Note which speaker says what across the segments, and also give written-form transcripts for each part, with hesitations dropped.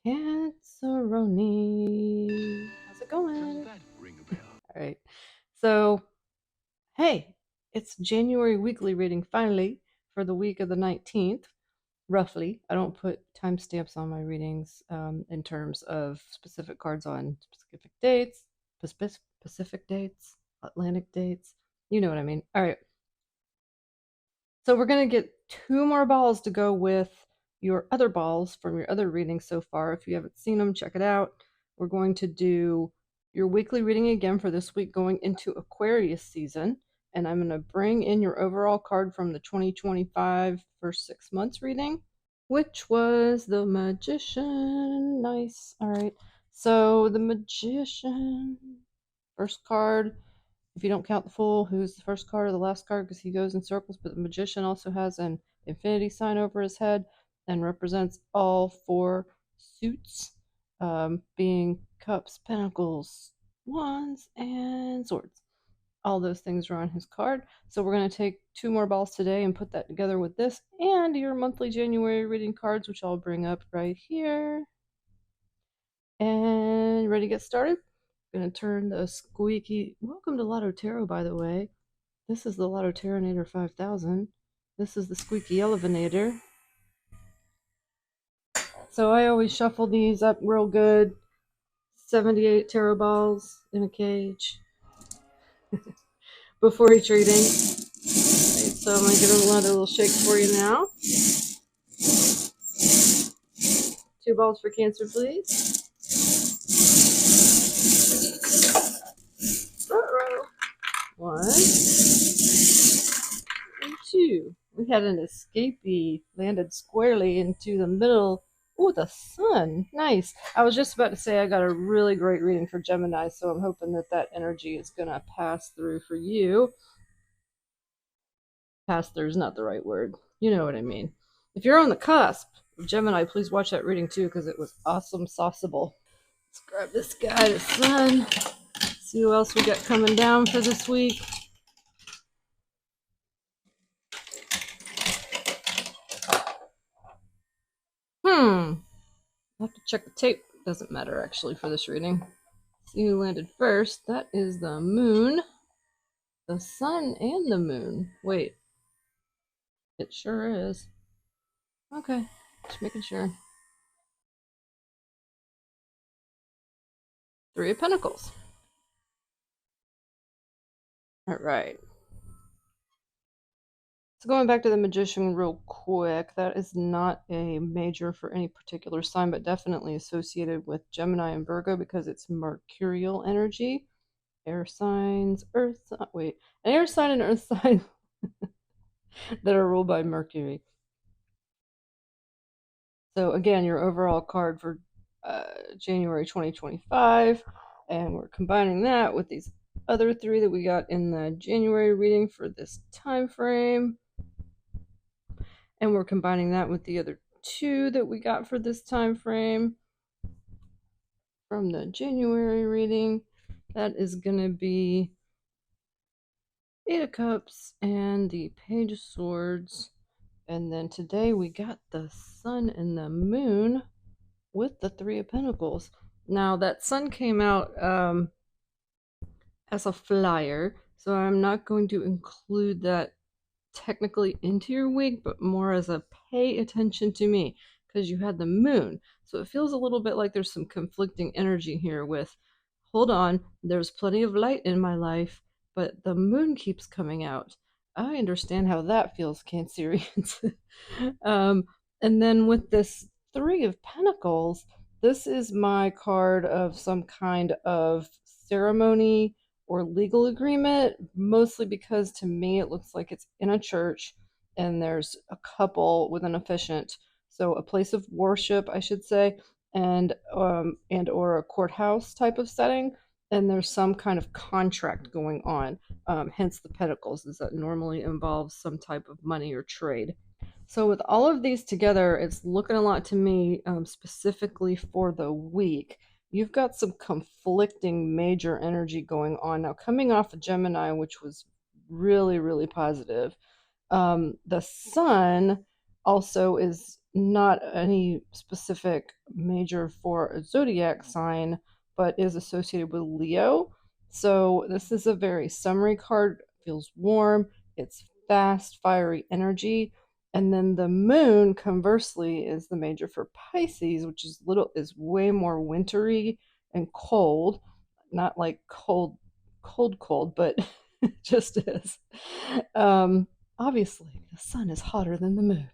Speaker 1: Canceroni. How's it going? All right. So, hey, it's January weekly reading finally for the week of the 19th, roughly. I don't put timestamps on my readings in terms of specific cards on specific dates, Pacific dates, Atlantic dates. You know what I mean. All right. So we're going to get two more balls to go with your other balls from your other readings so far. If you haven't seen them, check it out. We're going to do your weekly reading again for this week going into Aquarius season. And I'm going to bring in your overall card from the 2025 first 6 months reading, which was the Magician. Nice. All right. So the Magician, first card, if you don't count the Fool, who's the first card or the last card because he goes in circles, but the Magician also has an infinity sign over his head and represents all four suits, being cups, pentacles, wands, and swords. All those things are on his card. So we're going to take two more balls today and put that together with this and your monthly January reading cards, which I'll bring up right here. And ready to get started? I'm going to turn the squeaky. Welcome to Lotto Tarot, by the way. This is the Lottotaronator5000. This is the squeaky elevator. So I always shuffle these up real good. 78 tarot balls in a cage before each reading. Right, so I'm going to give another little shake for you now. 2 balls for Cancer, please. Uh-oh. 1 and 2. We had an escapee landed squarely into the middle. Oh, the sun. Nice. I was just about to say I got a really great reading for Gemini, so I'm hoping that that energy is going to pass through for you. Pass through is not the right word. You know what I mean. If you're on the cusp of Gemini, please watch that reading too because it was awesome sauceable. Let's grab this guy, the sun. See who else we got coming down for this week. I'll have to check the tape. Doesn't matter actually for this reading. See who landed first. That is the moon, the sun, and the moon. Wait. It sure is. Okay. Just making sure. 3 of Pentacles. Alright. So going back to the Magician real quick, that is not a major for any particular sign, but definitely associated with Gemini and Virgo because it's mercurial energy. Air signs, earth, wait, an air sign and earth sign that are ruled by Mercury. So again, your overall card for January 2025, and we're combining that with these other 3 that we got in the January reading for this time frame. And we're combining that with the other 2 that we got for this time frame from the January reading. That is going to be 8 of Cups and the Page of Swords. And then today we got the Sun and the Moon with the 3 of Pentacles. Now that Sun came out as a flyer, so I'm not going to include that technically into your week, but more as a pay attention to me because you had the moon. So it feels a little bit like there's some conflicting energy here with, hold on, there's plenty of light in my life, but the moon keeps coming out. I understand how that feels, Cancerians. And then with this 3 of Pentacles, this is my card of some kind of ceremony or legal agreement, mostly because to me it looks like it's in a church and there's a couple with an officiant, so a place of worship, I should say, and or a courthouse type of setting, and there's some kind of contract going on. Hence the pentacles, is that normally involves some type of money or trade. So with all of these together, it's looking a lot to me, specifically for the week. You've got some conflicting major energy going on now, coming off of Gemini, which was really, really positive. The sun also is not any specific major for a zodiac sign, but is associated with Leo. So this is a very summery card, feels warm, it's fast, fiery energy. And then the moon, conversely, is the major for Pisces, which is way more wintry and cold. Not like cold, but it just is. Um, Obviously, the sun is hotter than the moon.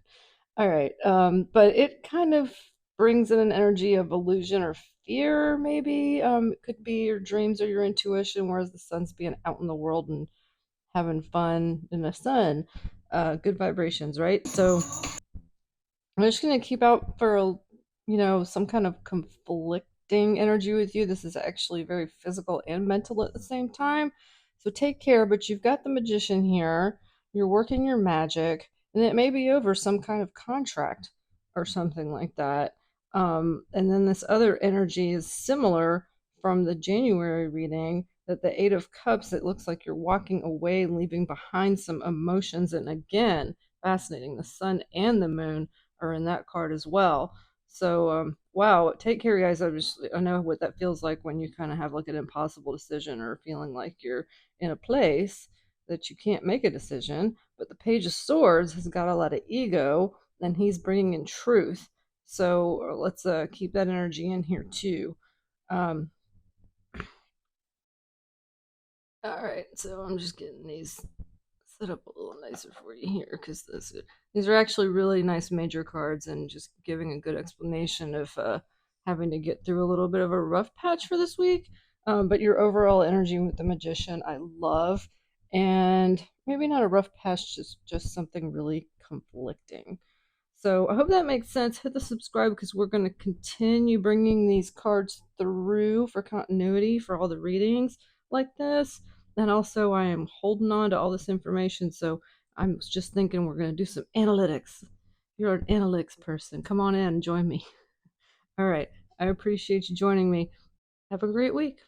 Speaker 1: All right. But it kind of brings in an energy of illusion or fear, maybe. It could be your dreams or your intuition, whereas the sun's being out in the world and having fun in the sun. Good vibrations, right? So I'm just gonna keep out for some kind of conflicting energy with you. This is actually very physical and mental at the same time. So take care, but you've got the magician here. You're working your magic, and it may be over some kind of contract or something like that. And then this other energy is similar from the January reading that the Eight of Cups, it looks like you're walking away, leaving behind some emotions. And again, fascinating. The sun and the moon are in that card as well. So, wow, take care, guys. I know what that feels like when you kind of have like an impossible decision or feeling like you're in a place that you can't make a decision. But the Page of Swords has got a lot of ego, and he's bringing in truth. So let's keep that energy in here too. Um, all right, so I'm just getting these set up a little nicer for you here because these are actually really nice major cards and just giving a good explanation of having to get through a little bit of a rough patch for this week. But your overall energy with the magician, I love, and maybe not a rough patch, just something really conflicting. So I hope that makes sense. Hit the subscribe because we're going to continue bringing these cards through for continuity for all the readings like this. And also, I am holding on to all this information. So I'm just thinking we're going to do some analytics. You're an analytics person. Come on in and join me. All right. I appreciate you joining me. Have a great week.